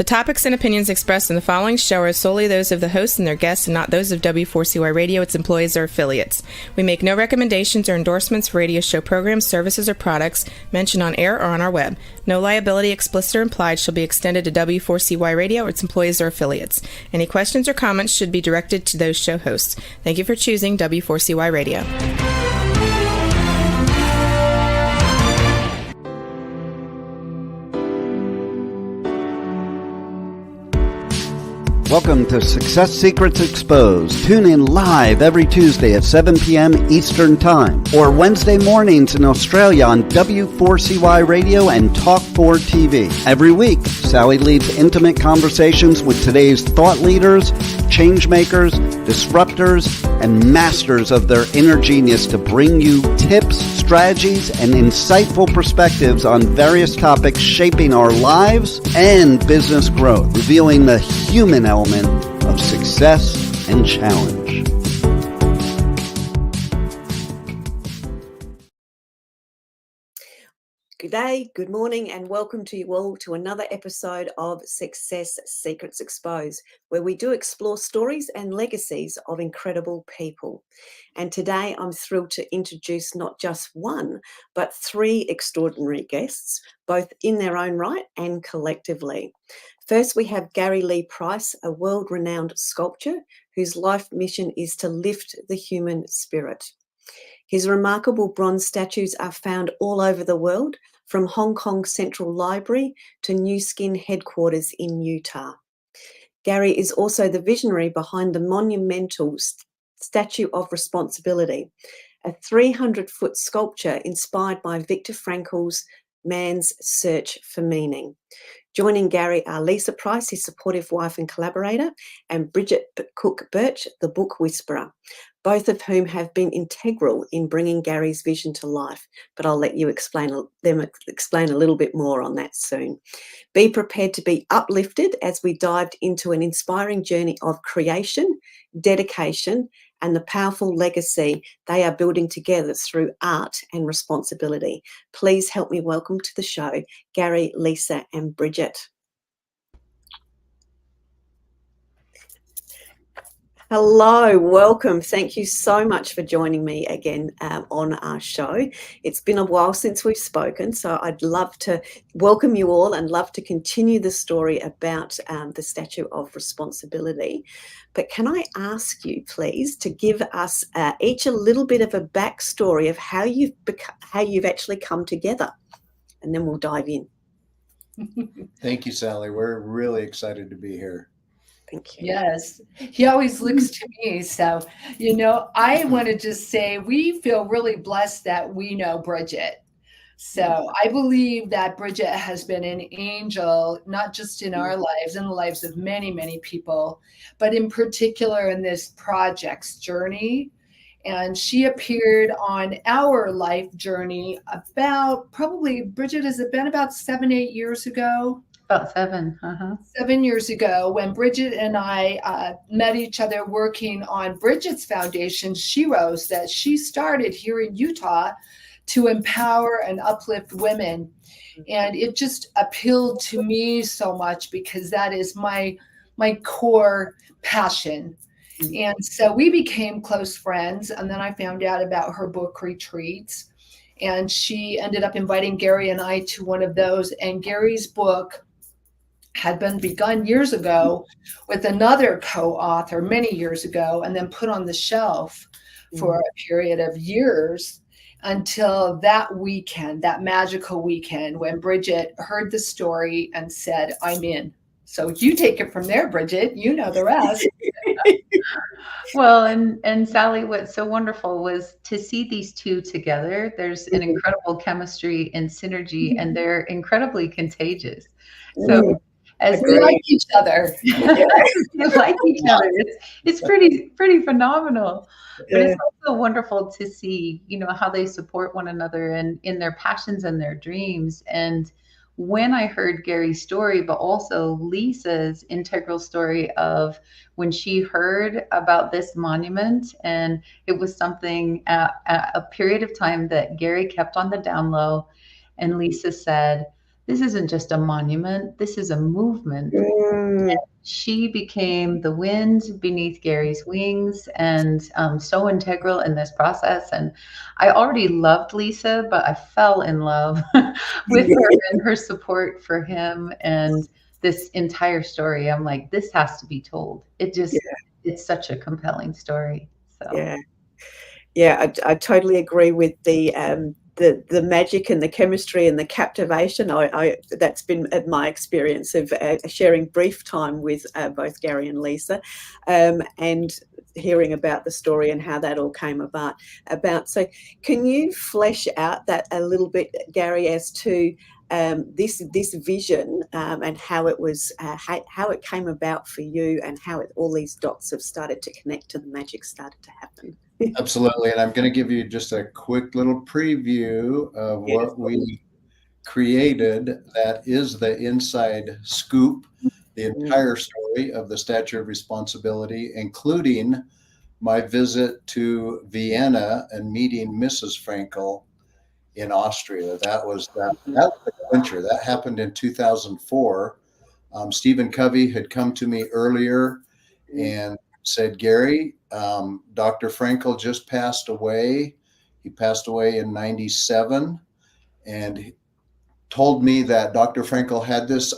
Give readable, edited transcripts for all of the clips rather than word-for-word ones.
topics and opinions expressed in the following show are solely those of the hosts and their guests and not those of W4CY Radio, its employees, or affiliates. We make no recommendations or endorsements for radio show programs, services, or products mentioned on air or on our web. No liability, explicit or implied, shall be extended to W4CY Radio or its employees or affiliates. Any questions or comments should be directed to those show hosts. Thank you for choosing W4CY Radio. Welcome to Success Secrets Exposed. Tune in live every Tuesday at 7 p.m. Eastern Time or Wednesday mornings in Australia on W4CY Radio and Talk4 TV. Every week, Sally leads intimate conversations with today's thought leaders, change makers, disruptors, and masters of their inner genius to bring you tips, strategies, and insightful perspectives on various topics shaping our lives and business growth, revealing the human element of success and challenge. Good day, good morning, and welcome to you all to another episode of Success Secrets Exposed, where we do explore stories and legacies of incredible people. And today I'm thrilled to introduce not just one, but three extraordinary guests, both in their own right and collectively. First, we have Gary Lee Price, a world-renowned sculptor whose life mission is to lift the human spirit. His remarkable bronze statues are found all over the world, from Hong Kong Central Library to New Skin headquarters in Utah. Gary is also the visionary behind the monumental Statue of Responsibility, a 300-foot sculpture inspired by Viktor Frankl's Man's Search for Meaning. Joining Gary are Leesa Price, his supportive wife and collaborator, and Bridget Cook Birch, the book whisperer, both of whom have been integral in bringing Gary's vision to life. But I'll let you explain a little bit more on that soon. Be prepared to be uplifted as we dived into an inspiring journey of creation, dedication, and the powerful legacy they are building together through art and responsibility. Please help me welcome to the show, Gary, Leesa, and Bridget. Hello, welcome. Thank you so much for joining me again on our show. It's been a while since we've spoken, so I'd love to welcome you all and love to continue the story about the Statue of Responsibility. But can I ask you, please, to give us each a little bit of a backstory of how you've actually come together, and then we'll dive in. Thank you, Sally. We're really excited to be here. Thank you. Yes, he always looks to me. So, I want to just say we feel really blessed that we know Bridget. So I believe that Bridget has been an angel, not just in our lives, in the lives of many, many people, but in particular in this project's journey. And she appeared on our life journey Bridget, has it been about 7-8 years ago? About 7. 7 years ago, when Bridget and I met each other working on Bridget's foundation, Sheroes, that she started here in Utah to empower and uplift women. And it just appealed to me so much because that is my core passion. And so we became close friends. And then I found out about her book retreats. And she ended up inviting Gary and I to one of those. And Gary's book had been begun years ago with another co-author many years ago, and then put on the shelf for a period of years until that weekend, that magical weekend, when Bridget heard the story and said, I'm in. So you take it from there, Bridget. You know the rest. Well, and Sally, what's so wonderful was to see these two together. There's an incredible chemistry and synergy, and they're incredibly contagious. So as we like each other. We like each other. It's pretty phenomenal. But it's also wonderful to see, how they support one another and in their passions and their dreams. And when I heard Gary's story, but also Leesa's integral story of when she heard about this monument, and it was something at a period of time that Gary kept on the down low, and Leesa said, this isn't just a monument, this is a movement. Mm, She became the wind beneath Gary's wings, and so integral in this process. And I already loved Leesa, but I fell in love with her and her support for him and this entire story. I'm like, this has to be told. It's such a compelling story. So. yeah. Yeah, I totally agree with the magic and the chemistry and the captivation. That's been my experience of sharing brief time with both Gary and Leesa, and hearing about the story and how that all came about. So, can you flesh out that a little bit, Gary, as to this vision and how it was how it came about for you, and how all these dots have started to connect and the magic started to happen? Absolutely. And I'm going to give you just a quick little preview of what we created. That is the inside scoop, the entire story of the Statue of Responsibility, including my visit to Vienna and meeting Mrs. Frankl in Austria. That was the adventure. That happened in 2004. Stephen Covey had come to me earlier and said, Gary, Dr. Frankl just passed away. He passed away in 97, and told me that Dr. Frankl had this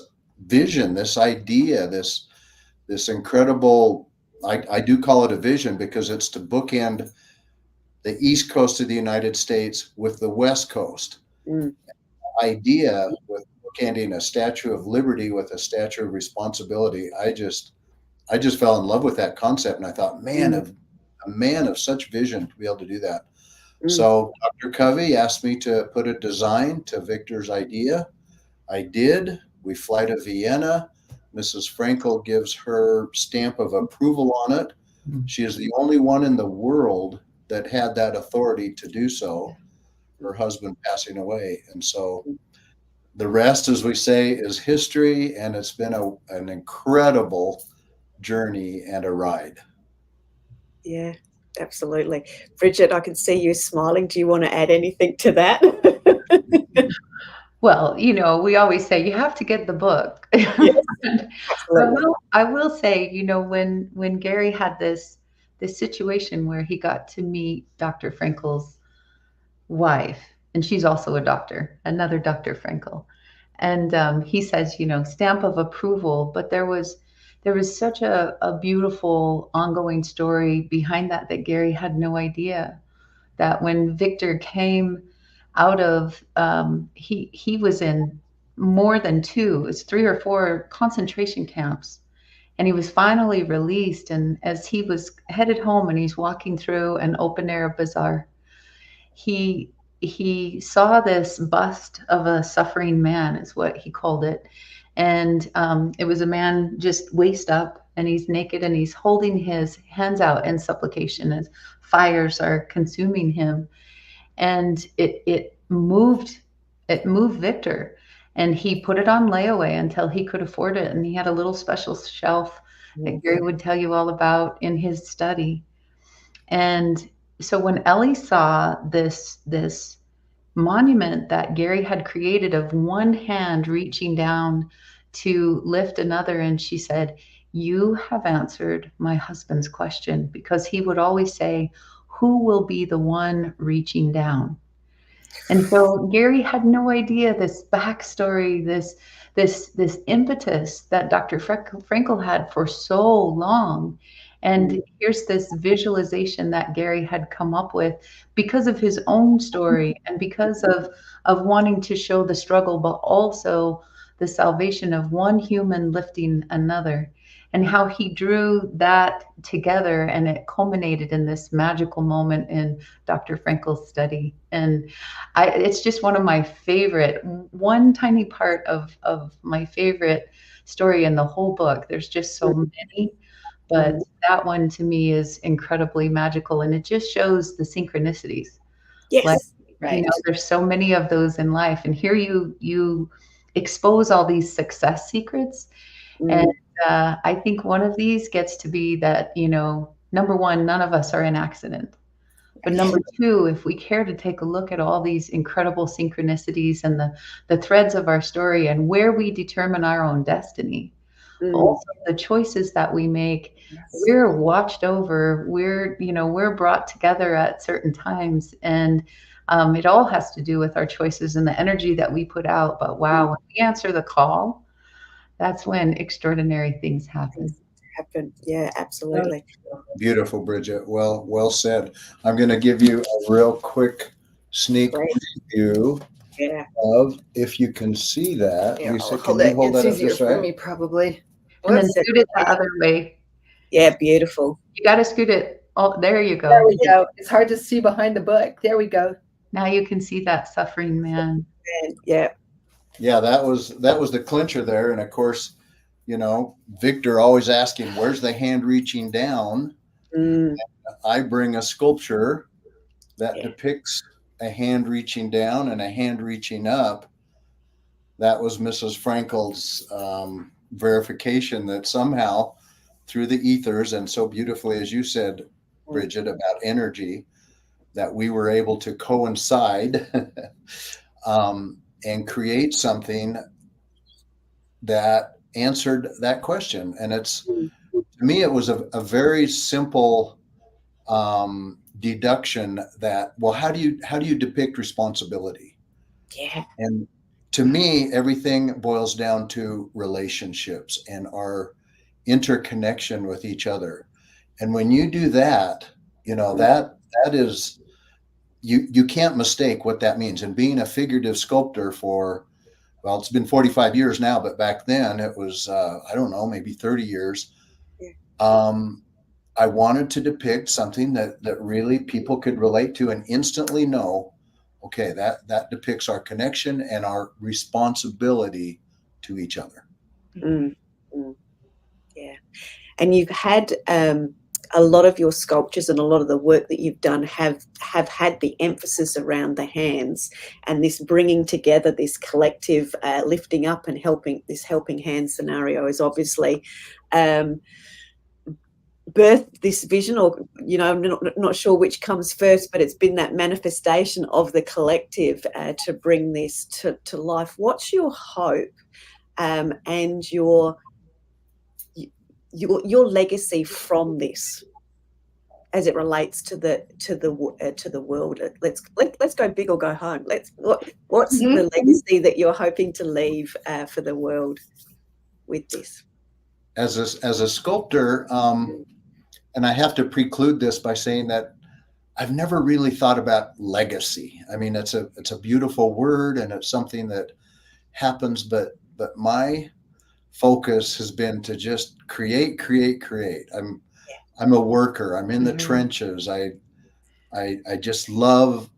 vision, this idea, this incredible, I do call it a vision because it's to bookend the East Coast of the United States with the West Coast. Idea with bookending a Statue of Liberty with a Statue of Responsibility, I just fell in love with that concept, and I thought, man, a man of such vision to be able to do that. So Dr. Covey asked me to put a design to Viktor's idea. I did. We fly to Vienna. Mrs. Frankl gives her stamp of approval on it. She is the only one in the world that had that authority to do so, her husband passing away. And so the rest, as we say, is history, and it's been an incredible journey and a ride. Yeah, absolutely. Bridget, I can see you smiling. Do you want to add anything to that? Well, we always say you have to get the book. Yes, absolutely. I will say, when Gary had this situation where he got to meet Dr. Frankl's wife, and she's also a doctor, another Dr. Frankl, and he says, stamp of approval, but there was such a beautiful ongoing story behind that Gary had no idea that when Viktor came out of, he was in more than 2, it's 3 or 4 concentration camps, and he was finally released. And as he was headed home and he's walking through an open air bazaar, he saw this bust of a suffering man, is what he called it. And it was a man just waist up, and he's naked, and he's holding his hands out in supplication as fires are consuming him. And it moved Viktor, and he put it on layaway until he could afford it. And he had a little special shelf that Gary would tell you all about in his study. And so when Ellie saw this monument that Gary had created of one hand reaching down to lift another, and she said, "You have answered my husband's question," because he would always say, "Who will be the one reaching down?" And so Gary had no idea this backstory, this impetus that Dr. Frankl had for so long. And here's this visualization that Gary had come up with because of his own story, and because of wanting to show the struggle, but also the salvation of one human lifting another, and how he drew that together, and it culminated in this magical moment in Dr. Frankl's study. And it's just one of my favorite, one tiny part of my favorite story in the whole book. There's just so many, but that one to me is incredibly magical, and it just shows the synchronicities. Yes, Like, right. there's so many of those in life, and here you expose all these success secrets. And I think one of these gets to be that, number one, none of us are an accident. But number two, if we care to take a look at all these incredible synchronicities and the threads of our story and where we determine our own destiny, also the choices that we make, we're watched over, we're brought together at certain times, and it all has to do with our choices and the energy that we put out. But wow, when we answer the call, that's when extraordinary things happen. Yeah, absolutely. Beautiful, Bridget. Well said. I'm going to give you a real quick sneak preview of, if you can see that. Yeah, Lisa, can you hold that up easier this for way? me, probably. And then scoot it the other way. Yeah, beautiful. You got to scoot it. Oh, there you go. There we go. It's hard to see behind the book. There we go. Now you can see that suffering man. Yeah. Yeah, that was the clincher there. And of course, Viktor always asking, where's the hand reaching down? I bring a sculpture that depicts a hand reaching down and a hand reaching up. That was Mrs. Frankl's verification that somehow through the ethers, and so beautifully, as you said, Bridget, about energy, that we were able to coincide and create something that answered that question. And to me, it was a very simple deduction that, well, how do you depict responsibility? Yeah. And to me, everything boils down to relationships and our interconnection with each other. And when you do that, that is, you can't mistake what that means. And being a figurative sculptor well, it's been 45 years now, but back then it was, I don't know, maybe 30 years. I wanted to depict something that really people could relate to and instantly know, okay, that depicts our connection and our responsibility to each other. Yeah. And you've had a lot of your sculptures and a lot of the work that you've done have had the emphasis around the hands and this bringing together, this collective lifting up and helping hand scenario is obviously birthed this vision, or I'm not sure which comes first, but it's been that manifestation of the collective to bring this to life. What's your hope and your legacy from this as it relates to the world? Let's go big or go home. What's the legacy that you're hoping to leave for the world with this? As a sculptor, and I have to preclude this by saying that I've never really thought about legacy. I mean, it's a beautiful word and it's something that happens, but my focus has been to just create. I'm a worker. I'm in the trenches. I just love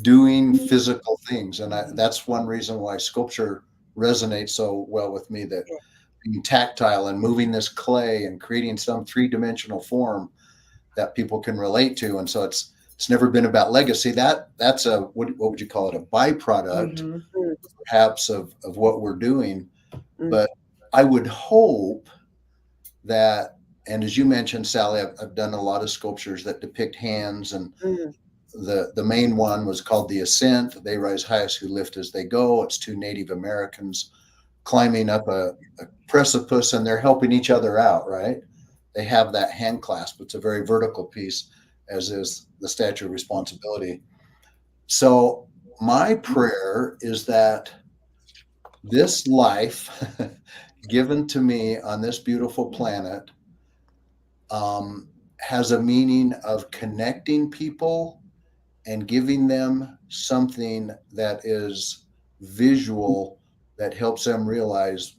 doing physical things, and that's one reason why sculpture resonates so well with me. That being tactile and moving this clay and creating some three-dimensional form that people can relate to, and so it's never been about legacy. That's a what would you call it? A byproduct, perhaps, of what we're doing, but I would hope that, and as you mentioned, Sally, I've done a lot of sculptures that depict hands, and the main one was called The Ascent. They rise highest who lift as they go. It's two Native Americans climbing up a precipice, and they're helping each other out, right? They have that hand clasp. It's a very vertical piece, as is the Statue of Responsibility. So my prayer is that this life given to me on this beautiful planet has a meaning of connecting people and giving them something that is visual, that helps them realize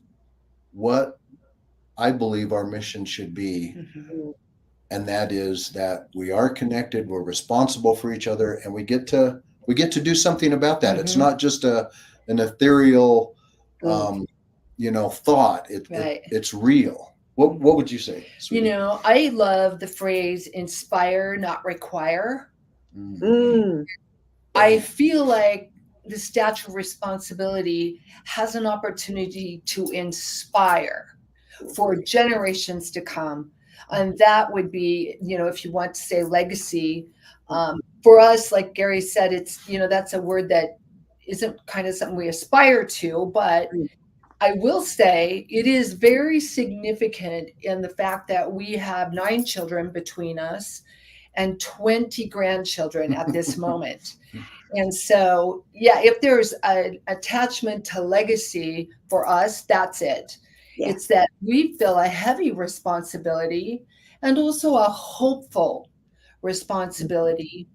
what I believe our mission should be. And that is that we are connected, we're responsible for each other, and we get to do something about that. It's not just an ethereal thought. It's real. What would you say, sweetie? I love the phrase inspire, not require. I feel like the Statue of Responsibility has an opportunity to inspire for generations to come, And that would be, if you want to say legacy, for us, like Gary said, it's, that's a word that isn't kind of something we aspire to, but I will say it is very significant in the fact that we have 9 children between us and 20 grandchildren at this moment. And so, yeah, if there's an attachment to legacy for us, that's it. Yeah. It's that we feel a heavy responsibility and also a hopeful responsibility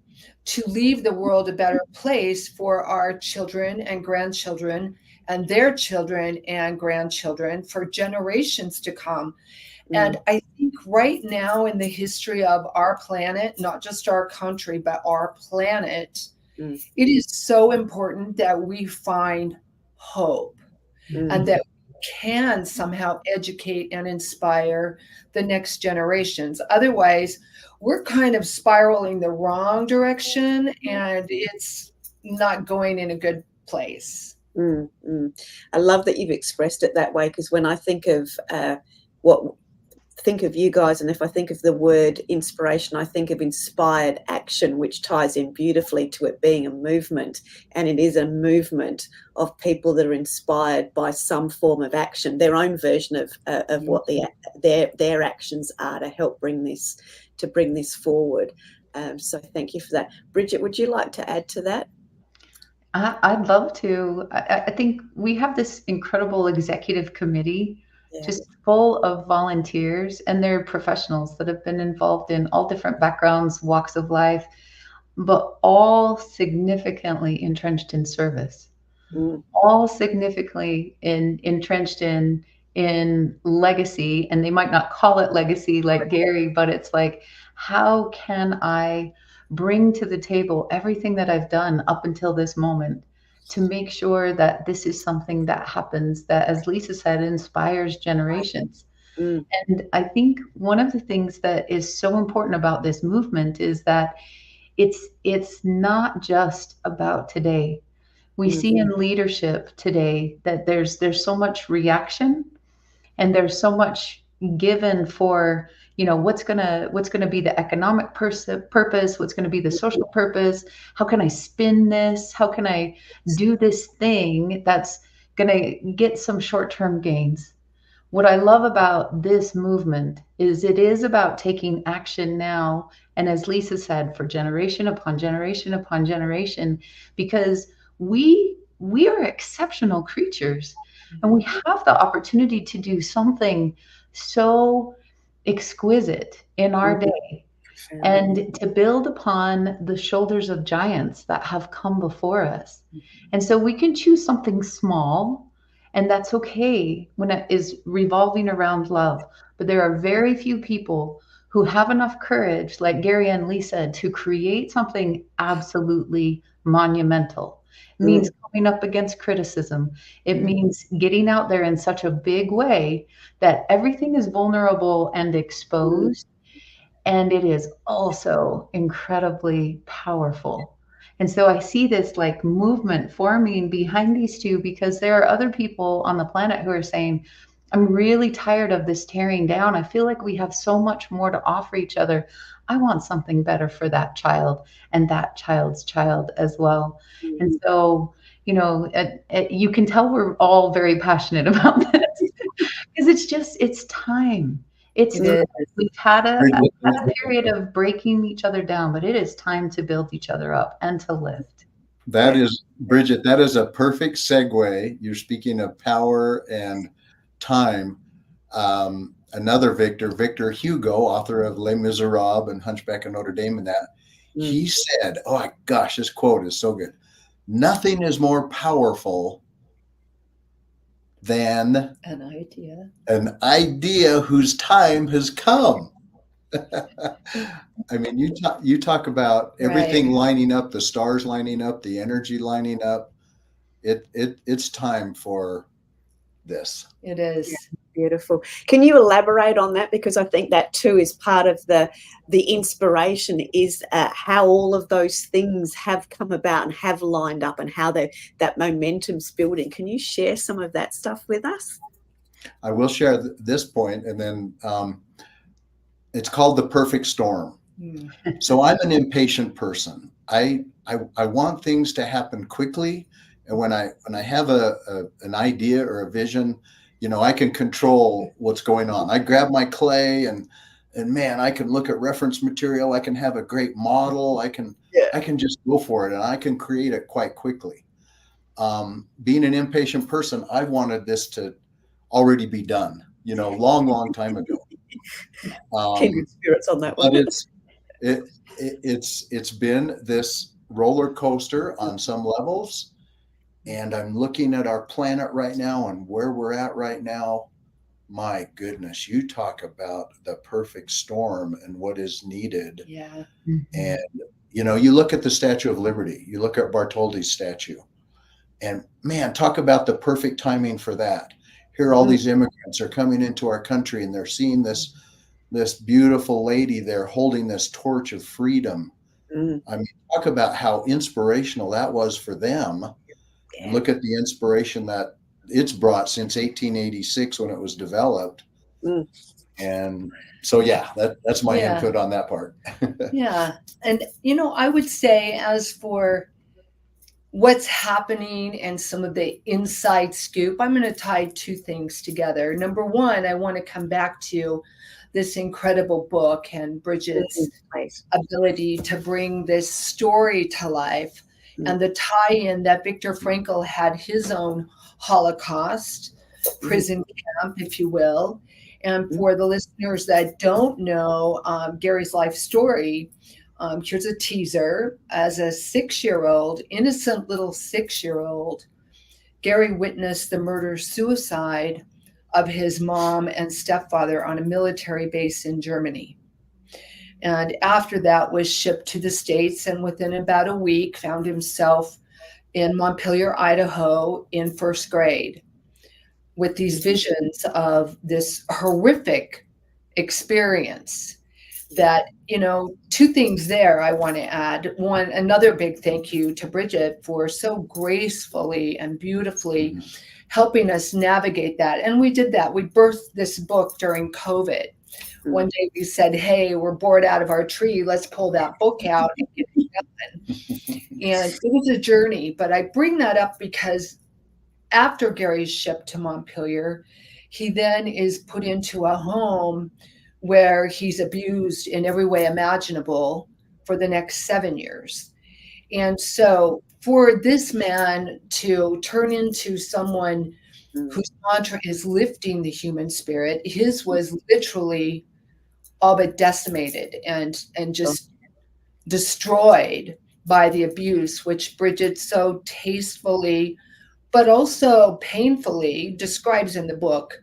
to leave the world a better place for our children and grandchildren and their children and grandchildren for generations to come. And I think right now in the history of our planet, not just our country, but our planet, it is so important that we find hope and that we can somehow educate and inspire the next generations. Otherwise, we're kind of spiraling the wrong direction and it's not going in a good place. I love that you've expressed it that way, because when I think of think of you guys, and if I think of the word inspiration, I think of inspired action, which ties in beautifully to it being a movement. And it is a movement of people that are inspired by some form of action, their own version of what their actions are to help bring this forward. So thank you for that. Bridget, would you like to add to that? I'd love to. I think we have this incredible executive committee, just full of volunteers, and they're professionals that have been involved in all different backgrounds, walks of life, but all significantly entrenched in service, all significantly entrenched in legacy. And they might not call it legacy like Gary, but it's like, how can I bring to the table everything that I've done up until this moment to make sure that this is something that happens that, as Leesa said, inspires generations. And I think one of the things that is so important about this movement is that it's not just about today. We see in leadership today that there's so much reaction and there's so much given for, what's gonna be the economic purpose, what's gonna be the social purpose, how can I spin this, how can I do this thing that's gonna get some short-term gains. What I love about this movement is it is about taking action now, and as Leesa said, for generation upon generation upon generation, because we are exceptional creatures, and we have the opportunity to do something so exquisite in our day, and to build upon the shoulders of giants that have come before us. And so we can choose something small, and that's okay when it is revolving around love. But there are very few people who have enough courage, like Gary and Leesa, to create something absolutely monumental. It means coming up against criticism. It means getting out there in such a big way that everything is vulnerable and exposed. And it is also incredibly powerful. And so I see this like movement forming behind these two, because there are other people on the planet who are saying, I'm really tired of this tearing down. I feel like we have so much more to offer each other. I want something better for that child and that child's child as well. And so, you can tell we're all very passionate about this, because it's time. We've had a period of breaking each other down, but it is time to build each other up and to lift. That is, Bridget, that is a perfect segue. You're speaking of power and time. Another Victor Hugo, author of Les Miserables and Hunchback of Notre Dame, and that, he said, oh my gosh, this quote is so good. Nothing is more powerful than an idea whose time has come. I mean, you talk about everything lining up, the stars lining up, the energy lining up. It's time for this. It is. Yeah, beautiful. Can you elaborate on that? Because I think that too is part of the inspiration, is how all of those things have come about and have lined up, and how that momentum's building. Can you share some of that stuff with us? I will share this point, and then It's called the perfect storm. So I'm an impatient person. I want things to happen quickly. And when I have an idea or a vision, I can control what's going on. I grab my clay and man, I can look at reference material. I can have a great model. I can just go for it, and I can create it quite quickly. Being an impatient person, I wanted this to already be done, long time ago. Kindred spirits on that one. But it's been this roller coaster on some levels, and I'm looking at our planet right now and where we're at right now. My goodness, you talk about the perfect storm and what is needed. Yeah. And you look at the Statue of Liberty, you look at Bartholdi's statue, and man, talk about the perfect timing for that. Here, all these immigrants are coming into our country, and they're seeing this beautiful lady there holding this torch of freedom. I mean, talk about how inspirational that was for them. And look at the inspiration that it's brought since 1886 when it was developed. And so, that's my input on that part. Yeah. And, I would say, as for what's happening and some of the inside scoop, I'm going to tie two things together. Number one, I want to come back to this incredible book and Bridget's ability to bring this story to life, and the tie-in that Viktor Frankl had his own Holocaust prison camp, if you will. And for the listeners that don't know Gary's life story, here's a teaser. As a 6-year-old, innocent little 6-year-old, Gary witnessed the murder-suicide of his mom and stepfather on a military base in Germany. And after that was shipped to the States, and within about a week found himself in Montpelier, Idaho in first grade with these visions of this horrific experience that, two things there I want to add. One, another big thank you to Bridget for so gracefully and beautifully helping us navigate that. And we did that. We birthed this book during COVID. One day we said, hey, we're bored out of our tree. Let's pull that book out and get it done. And it was a journey. But I bring that up because after Gary's shipped to Montpelier, he then is put into a home where he's abused in every way imaginable for the next 7 years. And so for this man to turn into someone whose mantra is lifting the human spirit, his was literally all but decimated and just destroyed by the abuse, which Bridget so tastefully, but also painfully describes in the book,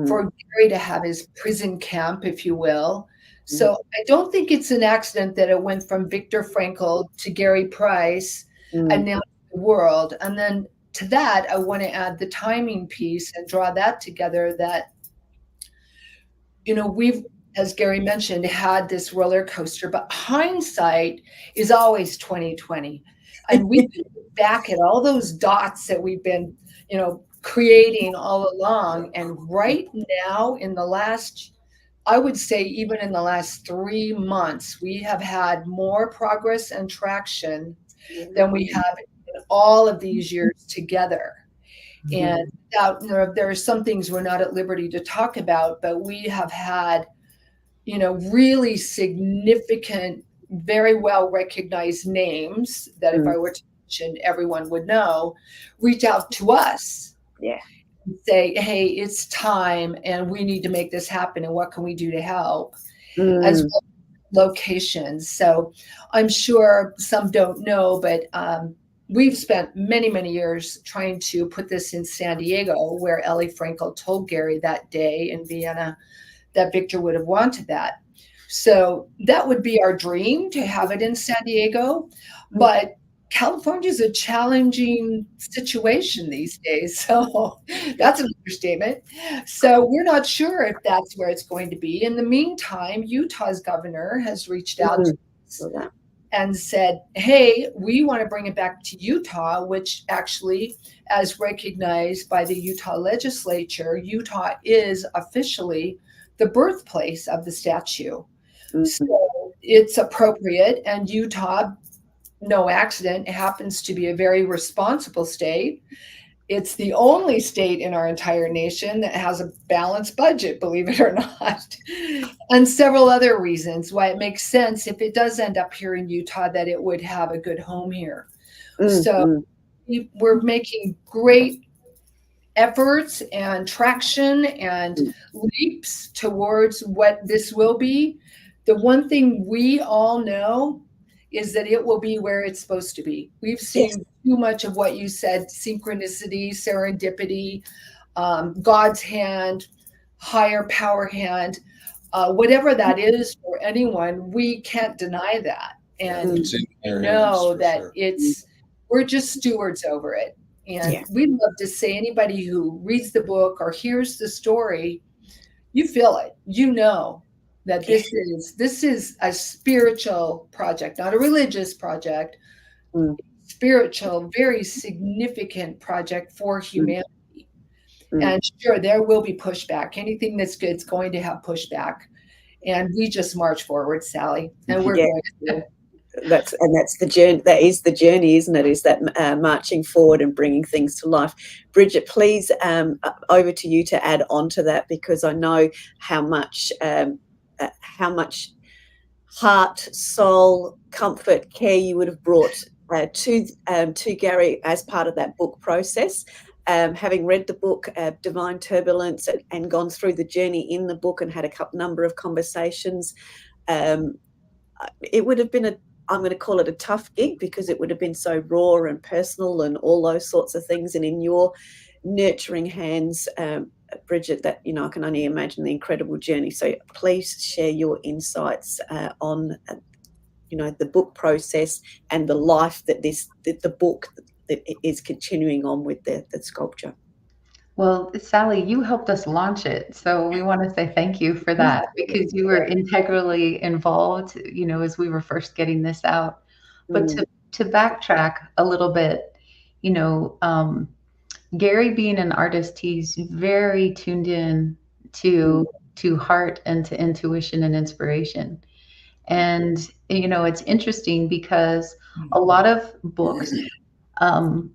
for Gary to have his prison camp, if you will. So I don't think it's an accident that it went from Viktor Frankl to Gary Price and now to the world. And then to that, I want to add the timing piece and draw that together, that, we've, as Gary mentioned, had this roller coaster, but hindsight is always 20/20. And we look back at all those dots that we've been, creating all along. And right now, in the last, I would say even in the last 3 months, we have had more progress and traction than we have in all of these years together. And there are some things we're not at liberty to talk about, but we have had, really significant, very well recognized names that if I were to mention, everyone would know, reach out to us. And say, hey, it's time and we need to make this happen. And what can we do to help? As well as locations. So I'm sure some don't know, but we've spent many, many years trying to put this in San Diego, where Ellie Frankl told Gary that day in Vienna that Viktor would have wanted that. So that would be our dream, to have it in San Diego. But California is a challenging situation these days. So that's an understatement. So we're not sure if that's where it's going to be. In the meantime, Utah's governor has reached out to us and said, hey, we want to bring it back to Utah, which actually, as recognized by the Utah legislature, Utah is officially the birthplace of the statue. Mm-hmm. So it's appropriate, and Utah, no accident, happens to be a very responsible state. It's the only state in our entire nation that has a balanced budget, believe it or not, and several other reasons why it makes sense, if it does end up here in Utah, that it would have a good home here. Mm-hmm. So we're making great efforts and traction and leaps towards what this will be. The one thing we all know is that it will be where it's supposed to be. We've seen too much of what you said: synchronicity, serendipity, God's hand, higher power hand, whatever that is for anyone. We can't deny that, and know that we're just stewards over it. And we'd love to say, anybody who reads the book or hears the story, you feel it, you know that this is a spiritual project, not a religious project, spiritual, very significant project for humanity. And sure, there will be pushback. Anything that's good is going to have pushback. And we just march forward, Sally, and we're going to. That's the journey. That is the journey, isn't it? Is that marching forward and bringing things to life. Bridget, please, over to you to add on to that, because I know how much heart, soul, comfort, care you would have brought to Gary as part of that book process. Having read the book, Divine Turbulence, and gone through the journey in the book and had a number of conversations, it would have been I'm going to call it a tough gig, because it would have been so raw and personal and all those sorts of things. And in your nurturing hands, Bridget, that, I can only imagine the incredible journey. So please share your insights on, the book process and the life that the book that is continuing on with the sculpture. Well, Sally, you helped us launch it. So we want to say thank you for that, because you were integrally involved, as we were first getting this out. But to backtrack a little bit, Gary, being an artist, he's very tuned in to heart and to intuition and inspiration. And, it's interesting because a lot of books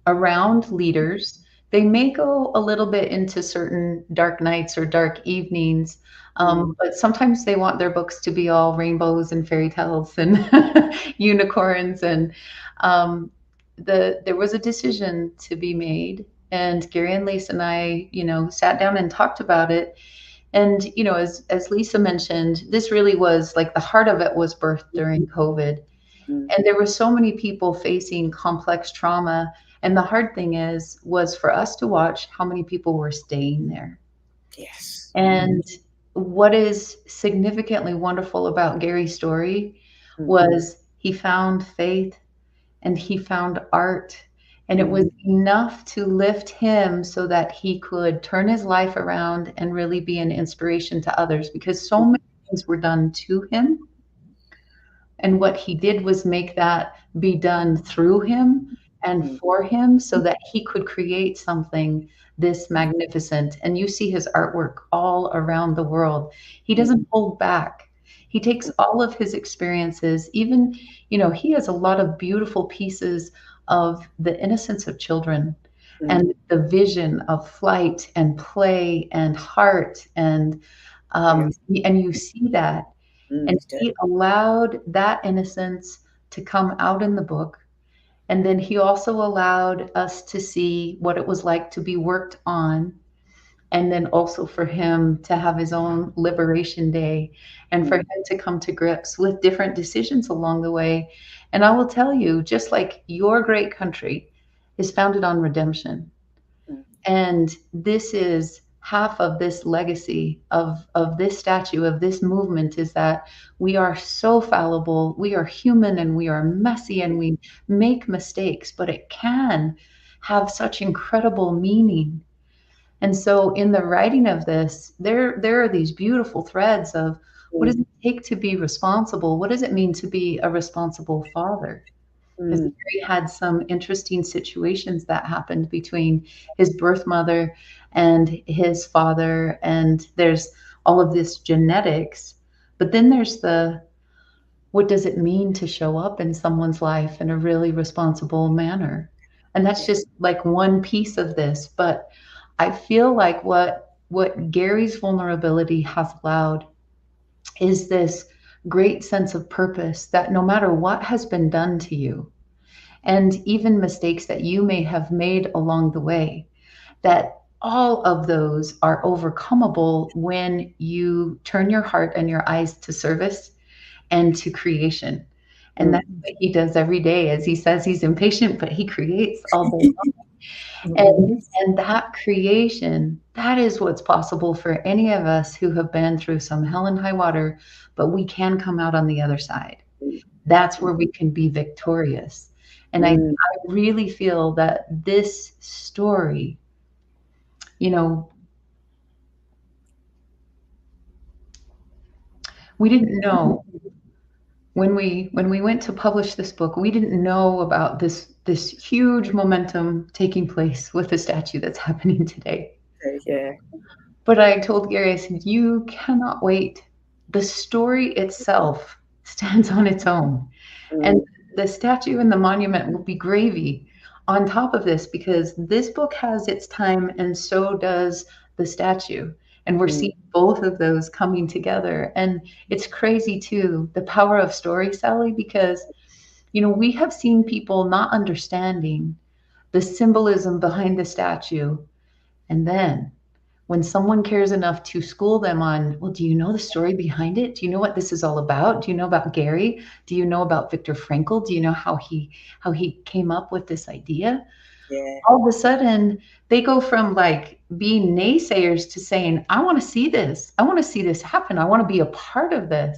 around leaders, they may go a little bit into certain dark nights or dark evenings, but sometimes they want their books to be all rainbows and fairy tales and unicorns. And there was a decision to be made, and Gary and Leesa and I, sat down and talked about it. And, as Leesa mentioned, this really was like the heart of it was birthed during COVID. And there were so many people facing complex trauma. And the hard thing was for us to watch how many people were staying there. Yes. And what is significantly wonderful about Gary's story was he found faith and he found art. And it was enough to lift him so that he could turn his life around and really be an inspiration to others, because so many things were done to him. And what he did was make that be done through him and for him, so that he could create something this magnificent. And you see his artwork all around the world. He doesn't hold back. He takes all of his experiences, even, he has a lot of beautiful pieces of the innocence of children and the vision of flight and play and heart. And you see that. And he allowed that innocence to come out in the book. And then he also allowed us to see what it was like to be worked on. And then also for him to have his own liberation day, and for him to come to grips with different decisions along the way. And I will tell you, just like your great country is founded on redemption. And this is half of this legacy of this statue, of this movement, is that we are so fallible, we are human, and we are messy, and we make mistakes, but it can have such incredible meaning. And so in the writing of this, there are these beautiful threads of what does it take to be responsible? What does it mean to be a responsible father? Because Gary had some interesting situations that happened between his birth mother and his father. And there's all of this genetics. But then there's what does it mean to show up in someone's life in a really responsible manner? And that's just like one piece of this. But I feel like what Gary's vulnerability has allowed is this great sense of purpose, that no matter what has been done to you, and even mistakes that you may have made along the way, that all of those are overcomable when you turn your heart and your eyes to service and to creation. And that's what he does every day. As he says, he's impatient, but he creates all day long. And that creation, that is what's possible for any of us who have been through some hell and high water, but we can come out on the other side. That's where we can be victorious. And I really feel that this story, we didn't know when we went to publish this book, we didn't know about this huge momentum taking place with the statue that's happening today. Yeah. But I told Gary, I said, you cannot wait. The story itself stands on its own. And the statue and the monument will be gravy on top of this, because this book has its time and so does the statue. And we're seeing both of those coming together. And it's crazy too, the power of story, Sally, because, we have seen people not understanding the symbolism behind the statue. And then when someone cares enough to school them on, well, do you know the story behind it? Do you know what this is all about? Do you know about Gary? Do you know about Viktor Frankl? Do you know how he came up with this idea? Yeah. All of a sudden, they go from like being naysayers to saying, I want to see this. I want to see this happen. I want to be a part of this.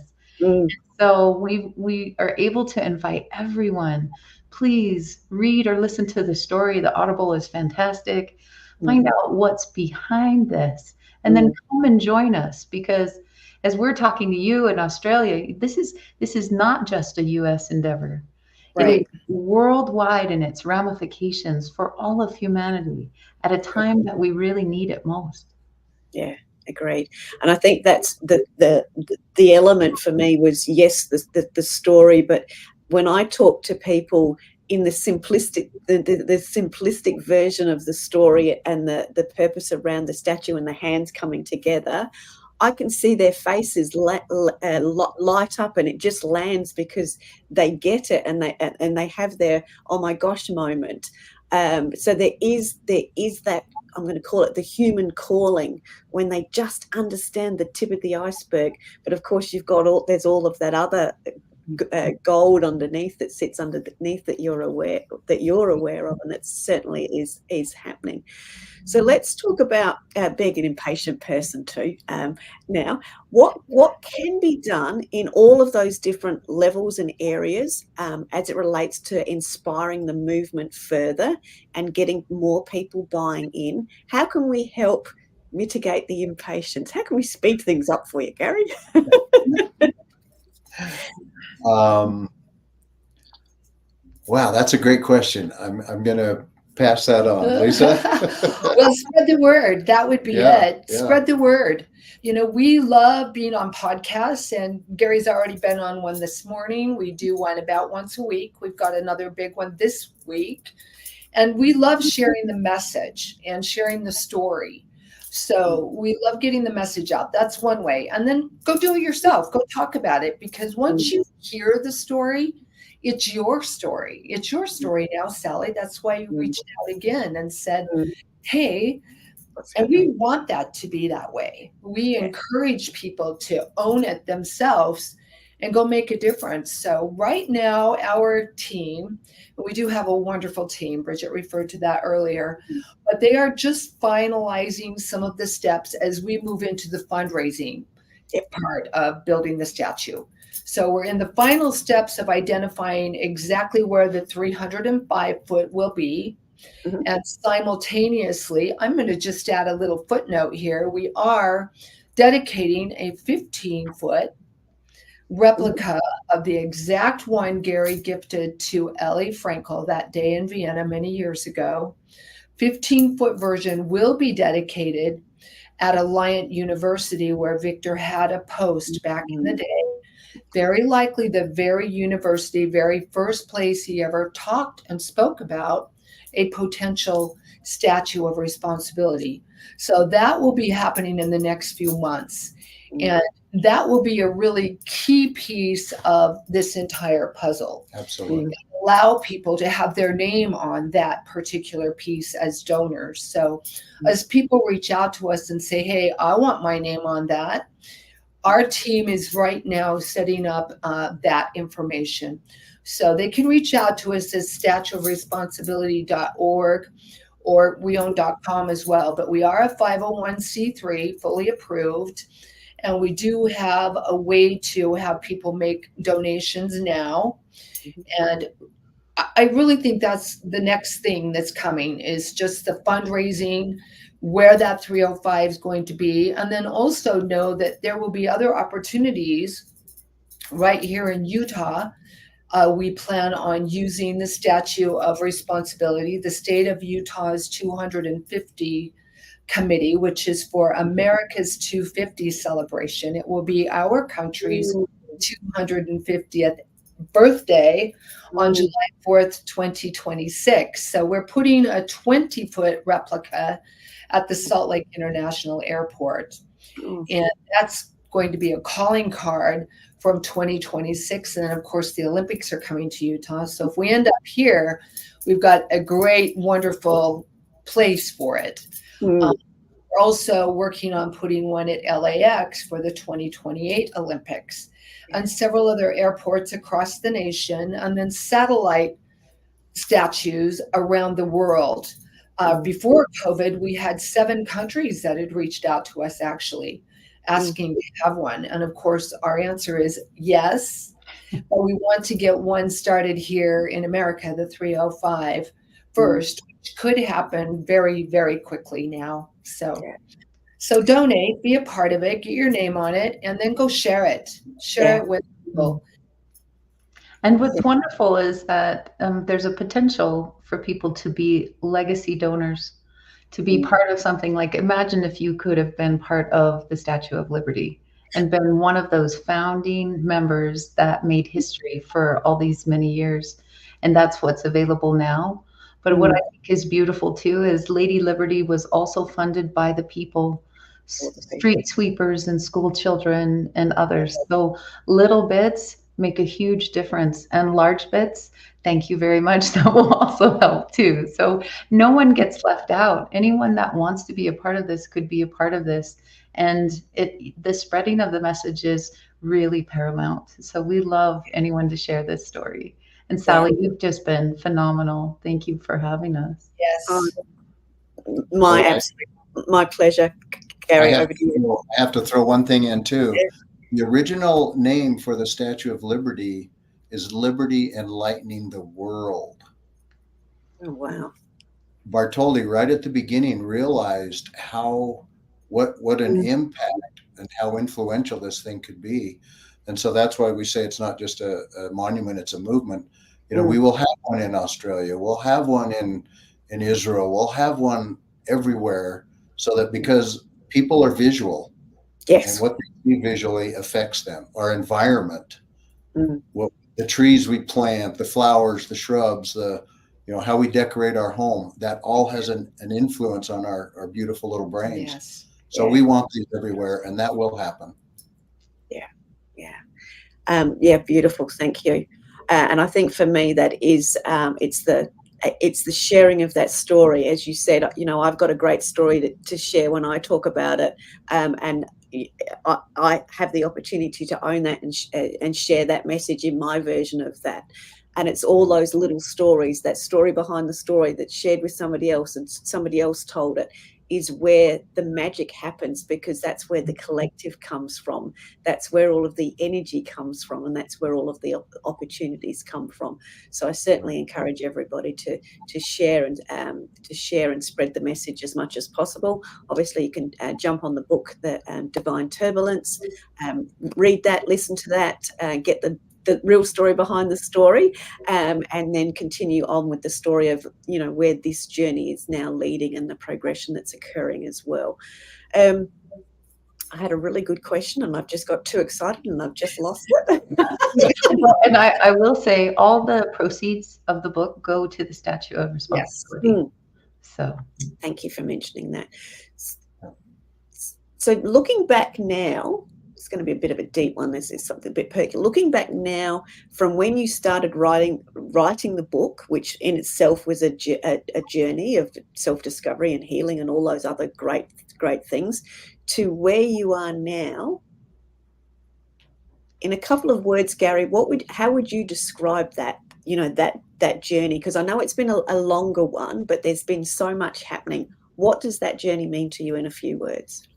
So we are able to invite everyone. Please read or listen to the story. The Audible is fantastic. Find out what's behind this, and then come and join us, because as we're talking to you in Australia, this is not just a U.S. endeavor. Right. It is worldwide in its ramifications for all of humanity at a time that we really need it most. Yeah, agreed. And I think that's the element for me was, yes, the story, but when I talk to people in the simplistic version of the story and the purpose around the statue and the hands coming together, I can see their faces light up, and it just lands because they get it, and they have their oh my gosh moment. So there is that, I'm going to call it the human calling, when they just understand the tip of the iceberg. But of course, there's all of that other gold underneath that sits underneath that you're aware of, and that certainly is happening. So let's talk about being an impatient person too. Now, what can be done in all of those different levels and areas as it relates to inspiring the movement further and getting more people buying in? How can we help mitigate the impatience? How can we speed things up for you, Gary? Wow, that's a great question. I'm going to pass that on. Leesa? Well, spread the word. That would be it. Yeah. Spread the word. We love being on podcasts, and Gary's already been on one this morning. We do one about once a week. We've got another big one this week. And we love sharing the message and sharing the story. So we love getting the message out. That's one way. And then go do it yourself. Go talk about it, because once you hear the story, it's your story. It's your story now, Sally. That's why you reached out again and said, hey, and we want that to be that way. We encourage people to own it themselves and go make a difference. So right now, our team, we do have a wonderful team. Bridget referred to that earlier, but they are just finalizing some of the steps as we move into the fundraising part of building the statue. So we're in the final steps of identifying exactly where the 305 foot will be. And simultaneously, I'm going to just add a little footnote here. We are dedicating a 15 foot replica of the exact one Gary gifted to Ellie Frankl that day in Vienna many years ago. 15-foot version will be dedicated at Alliant University, where Viktor had a post back in the day. Very likely the very university, very first place he ever talked and spoke about a potential statue of responsibility. So that will be happening in the next few months. And that will be a really key piece of this entire puzzle. Absolutely. Allow people to have their name on that particular piece as donors. So as people reach out to us and say, hey, I want my name on that, our team is right now setting up that information. So they can reach out to us at statueofresponsibility.org or weown.com as well. But we are a 501c3, fully approved. And we do have a way to have people make donations now. And I really think that's the next thing that's coming, is just the fundraising, where that 305 is going to be. And then also know that there will be other opportunities right here in Utah. We plan on using the Statue of Responsibility, the state of Utah's 250 committee, which is for America's 250 celebration. It will be our country's 250th birthday on July 4th, 2026. So we're putting a 20-foot replica at the Salt Lake International Airport. And that's going to be a calling card from 2026. And then, of course, the Olympics are coming to Utah. So if we end up here, we've got a great, wonderful place for it. We're also working on putting one at LAX for the 2028 Olympics, and several other airports across the nation, and then satellite statues around the world. Before COVID, we had 7 countries that had reached out to us actually asking to have one. And of course, our answer is yes, but we want to get one started here in America, the 305 first, which could happen very, very quickly now. So donate, be a part of it, get your name on it, and then go share it. Share it with people. And what's wonderful is that there's a potential for people to be legacy donors, to be part of something. Like, imagine if you could have been part of the Statue of Liberty and been one of those founding members that made history for all these many years. And that's what's available now. But what I think is beautiful too is Lady Liberty was also funded by the people, street sweepers and school children and others. So little bits make a huge difference, and large bits, thank you very much, that will also help too. So no one gets left out. Anyone that wants to be a part of this could be a part of this. And the spreading of the message is really paramount. So we love anyone to share this story. And Sally, you've just been phenomenal. Thank you for having us. Yes. My pleasure, Gary. Over to you. I have to throw one thing in too. The original name for the Statue of Liberty is Liberty Enlightening the World. Oh, wow. Bartholdi, right at the beginning, realized what an impact and how influential this thing could be. And so that's why we say it's not just a monument, it's a movement. You know, we will have one in Australia. We'll have one in Israel. We'll have one everywhere, so that because people are visual. Yes. And what they see visually affects them. Our environment, the trees we plant, the flowers, the shrubs, how we decorate our home, that all has an influence on our beautiful little brains. Yes. So we want these everywhere, and that will happen. Beautiful. Thank you. And I think for me that is it's the sharing of that story. As you said, I've got a great story to share when I talk about it, and I have the opportunity to own that and share that message in my version of that. And it's all those little stories, that story behind the story that's shared with somebody else and somebody else told it, is where the magic happens, because that's where the collective comes from. That's where all of the energy comes from, and that's where all of the opportunities come from. So I certainly encourage everybody to share and spread the message as much as possible. Obviously, you can jump on the book, the Divine Turbulence, read that, listen to that, get the the real story behind the story, and then continue on with the story of, you know, where this journey is now leading and the progression that's occurring as well. I had a really good question and I've just got too excited and I've just lost it. Well, and I will say all the proceeds of the book go to the Statue of Responsibility. Yes. So thank you for mentioning that. So looking back now, it's going to be a bit of a deep one. This is something a bit perky. Looking back now from when you started writing the book, which in itself was a journey of self-discovery and healing and all those other great things, to where you are now, in a couple of words, Gary, how would you describe that, you know, that journey? Because I know it's been a longer one, but there's been so much happening. What does that journey mean to you in a few words?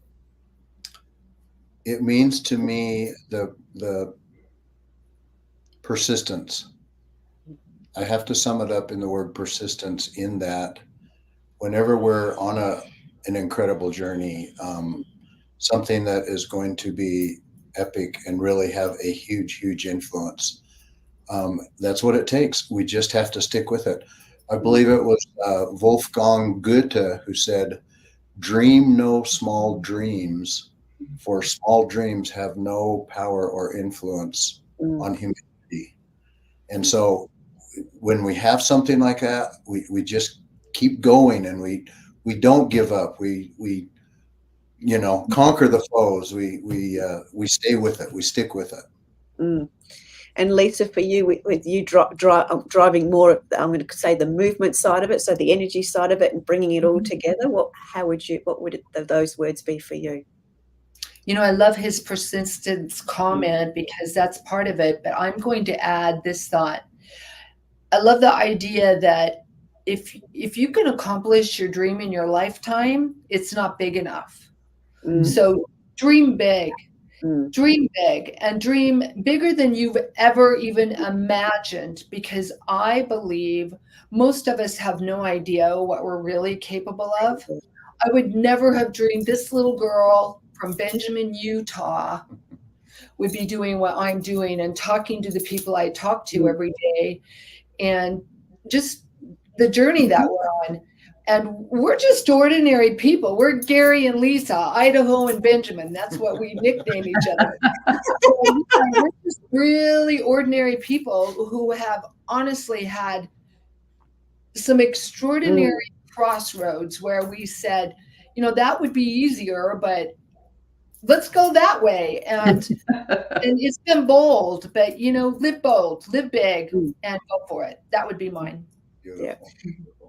It means to me the persistence. I have to sum it up in the word persistence, in that whenever we're on an incredible journey, something that is going to be epic and really have a huge influence, that's what it takes. We just have to stick with it. I believe it was Wolfgang Goethe who said, "Dream no small dreams, for small dreams have no power or influence on humanity." And so when we have something like that, we just keep going, and we don't give up. We you know, conquer the foes. We stay with it. We stick with it. And Leesa, for you, with you driving more, I'm going to say the movement side of it, so the energy side of it, and bringing it all together, what would those words be for you? You know, I love his persistence comment, because that's part of it, but I'm going to add this thought. I love the idea that if you can accomplish your dream in your lifetime, it's not big enough. So dream big. Dream big, and dream bigger than you've ever even imagined, because I believe most of us have no idea what we're really capable of. I would never have dreamed this little girl from Benjamin, Utah would be doing what I'm doing and talking to the people I talk to every day, and just the journey that we're on. And we're just ordinary people. We're Gary and Leesa, Idaho and Benjamin. That's what we nickname each other. We're just really ordinary people who have honestly had some extraordinary crossroads where we said, you know, that would be easier, but let's go that way. And it's been bold, but, you know, live bold, live big, and go for it. That would be mine. Yeah.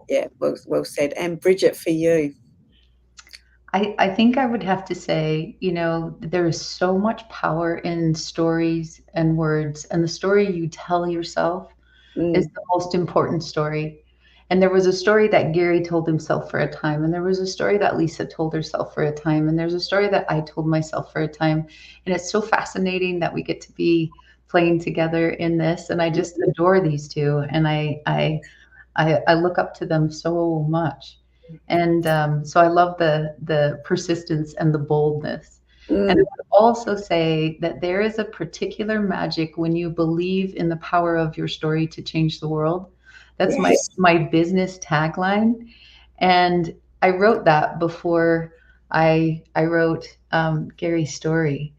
Yeah, well said. And Bridget, for you? I think I would have to say, you know, there is so much power in stories and words, and the story you tell yourself is the most important story. And there was a story that Gary told himself for a time, and there was a story that Leesa told herself for a time, and there's a story that I told myself for a time. And it's so fascinating that we get to be playing together in this, and I just adore these two, and I look up to them so much. And so I love the persistence and the boldness. And I would also say that there is a particular magic when you believe in the power of your story to change the world. That's my business tagline. And I wrote that before I wrote Gary's story.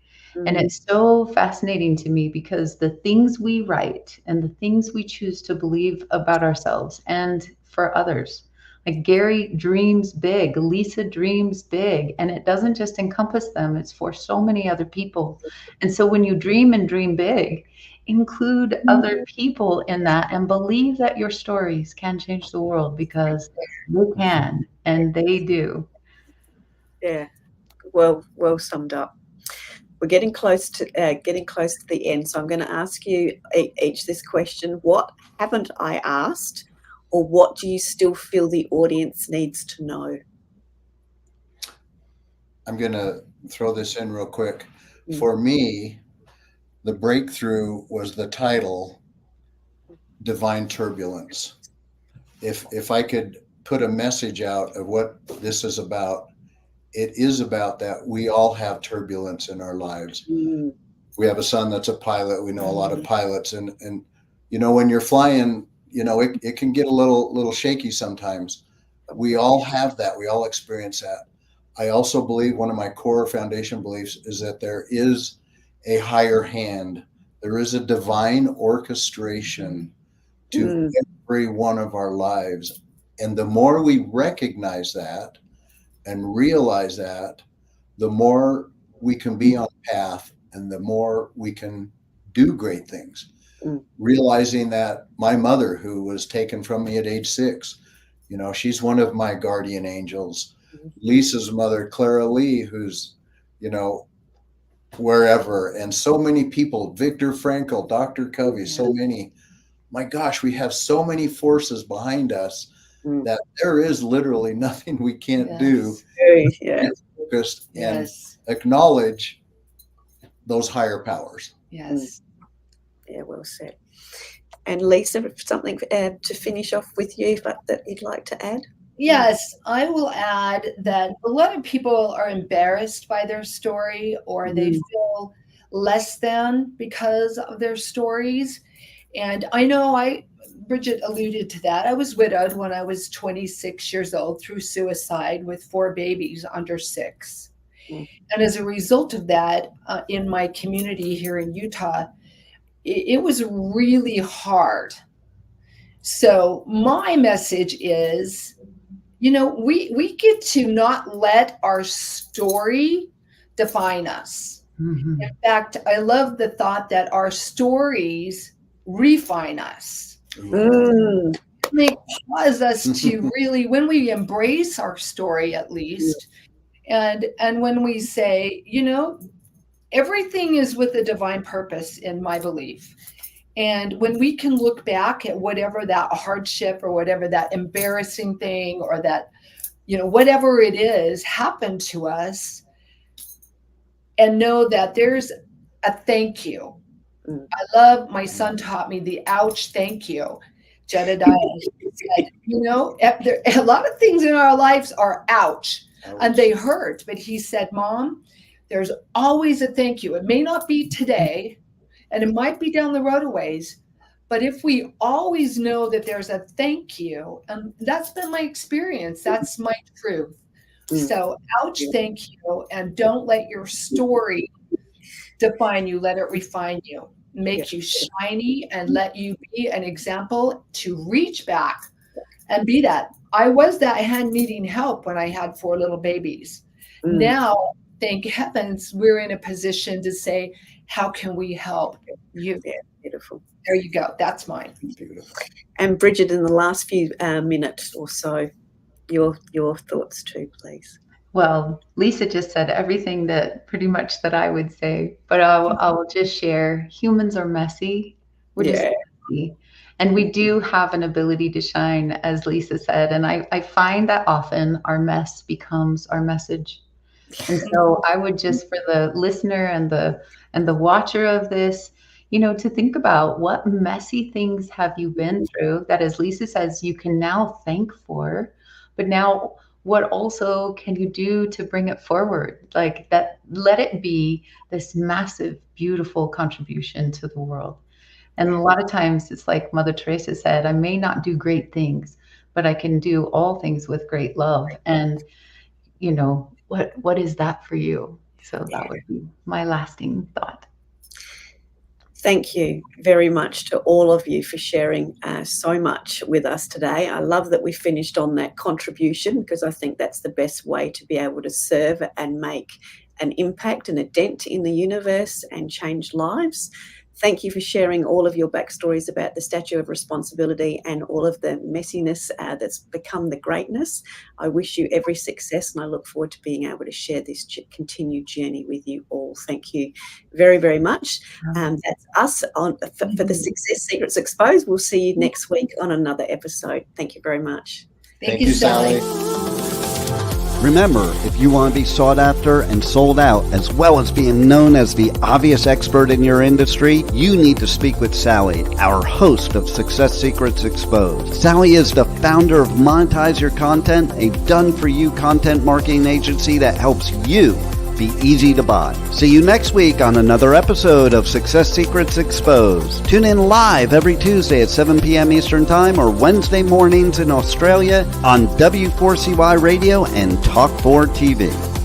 And it's so fascinating to me, because the things we write and the things we choose to believe about ourselves and for others, like Gary dreams big, Leesa dreams big, and it doesn't just encompass them, it's for so many other people. And so when you dream and dream big, include other people in that, and believe that your stories can change the world, because they can, and they do. Yeah, well summed up. We're getting close to the end, so I'm going to ask you each this question: what haven't I asked, or what do you still feel the audience needs to know? I'm going to throw this in real quick. For me, the breakthrough was the title, Divine Turbulence. If I could put a message out of what this is about, it is about that we all have turbulence in our lives. we have a son that's a pilot. We know a lot of pilots, and when you're flying, it can get a little shaky sometimes. We all have that. We all experience that. I also believe one of my core foundation beliefs is that there is a higher hand. There is a divine orchestration to every one of our lives. And the more we recognize that and realize that, the more we can be on path and the more we can do great things. Realizing that my mother, who was taken from me at age 6, she's one of my guardian angels. Leesa's mother, Clara Lee, who's, wherever, and so many people, Viktor Frankl, Dr. Covey, so many. My gosh, we have so many forces behind us that there is literally nothing we can't do. Focused and acknowledge those higher powers. Yes. Yeah, well said. And Leesa, something to finish off with you that you'd like to add? Yes, I will add that a lot of people are embarrassed by their story, or they feel less than because of their stories. And I know Bridget alluded to that. I was widowed when I was 26 years old through suicide with 4 babies under 6. And as a result of that, in my community here in Utah, it was really hard. So my message is, we get to not let our story define us. In fact, I love the thought that our stories refine us. They cause us to really, when we embrace our story at least, and when we say, everything is with a divine purpose in my belief. And when we can look back at whatever that hardship or whatever that embarrassing thing or that, whatever it is happened to us, and know that there's a thank you. I love, my son taught me the ouch, thank you. Jedediah said, a lot of things in our lives are ouch, and they hurt. But he said, Mom, there's always a thank you. It may not be today, and it might be down the road a ways, but if we always know that there's a thank you, and that's been my experience, that's my truth. So ouch, thank you, and don't let your story define you, let it refine you, make you shiny, and let you be an example to reach back and be that. I was that hand needing help when I had 4 little babies. Now, thank heavens, we're in a position to say, how can we help you? Beautiful. There you go. That's mine. Beautiful. And Bridget, in the last few minutes or so, your thoughts too, please. Well, Leesa just said everything that I would say, but I'll just share. Humans are messy. We're just messy. And we do have an ability to shine, as Leesa said. And I find that often our mess becomes our message. And so I would just, for the listener and the watcher of this, to think about what messy things have you been through that, as Leesa says, you can now thank for, but now what also can you do to bring it forward? Like that, let it be this massive, beautiful contribution to the world. And a lot of times it's like Mother Teresa said, I may not do great things, but I can do all things with great love. And, what is that for you? So that would be my lasting thought. Thank you very much to all of you for sharing so much with us today. I love that we finished on that contribution, because I think that's the best way to be able to serve and make an impact and a dent in the universe and change lives. Thank you for sharing all of your backstories about the Statue of Responsibility and all of the messiness that's become the greatness. I wish you every success, and I look forward to being able to share this continued journey with you all. Thank you very, very much. That's us for the Success Secrets Exposed. We'll see you next week on another episode. Thank you very much. Thank you, Sally. Remember, if you want to be sought after and sold out, as well as being known as the obvious expert in your industry, you need to speak with Sally, our host of Success Secrets Exposed. Sally is the founder of Monetize Your Content, a done-for-you content marketing agency that helps you be easy to buy. See you next week on another episode of Success Secrets Exposed. Tune in live every Tuesday at 7 p.m. Eastern Time or Wednesday mornings in Australia on W4CY Radio and Talk4 TV.